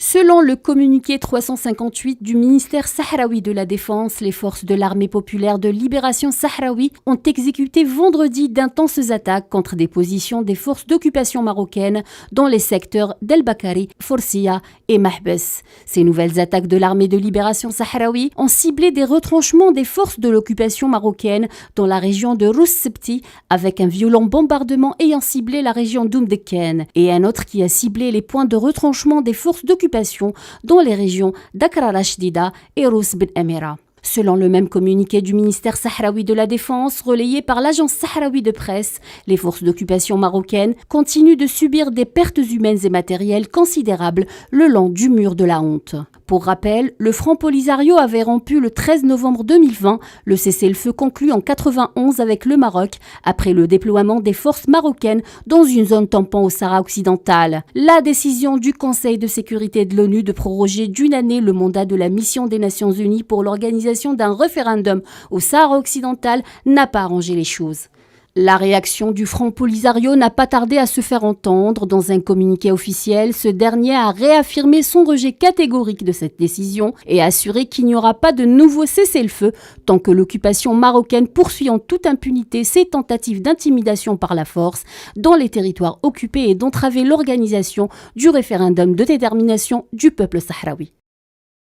Selon le communiqué 358 du ministère sahraoui de la Défense, les forces de l'armée populaire de libération sahraoui ont exécuté vendredi d'intenses attaques contre des positions des forces d'occupation marocaines dans les secteurs d'El Bakari, Forsia et Mahbes. Ces nouvelles attaques de l'armée de libération sahraoui ont ciblé des retranchements des forces de l'occupation marocaine dans la région de Rouss Sebti, avec un violent bombardement ayant ciblé la région d'Oumdeken et un autre qui a ciblé les points de retranchement des forces d'occupation dans les régions d'Akrara Shdida et Rouss Ben Amira. Selon le même communiqué du ministère sahraoui de la Défense, relayé par l'agence sahraoui de presse, les forces d'occupation marocaines continuent de subir des pertes humaines et matérielles considérables le long du mur de la honte. Pour rappel, le Front Polisario avait rompu le 13 novembre 2020 le cessez-le-feu conclu en 91 avec le Maroc après le déploiement des forces marocaines dans une zone tampon au Sahara occidental. La décision du Conseil de sécurité de l'ONU de proroger d'une année le mandat de la mission des Nations Unies pour l'organisation d'un référendum au Sahara occidental n'a pas arrangé les choses. La réaction du Front Polisario n'a pas tardé à se faire entendre. Dans un communiqué officiel, ce dernier a réaffirmé son rejet catégorique de cette décision et a assuré qu'il n'y aura pas de nouveau cessez-le-feu tant que l'occupation marocaine poursuit en toute impunité ses tentatives d'intimidation par la force dans les territoires occupés et d'entraver l'organisation du référendum de détermination du peuple sahraoui.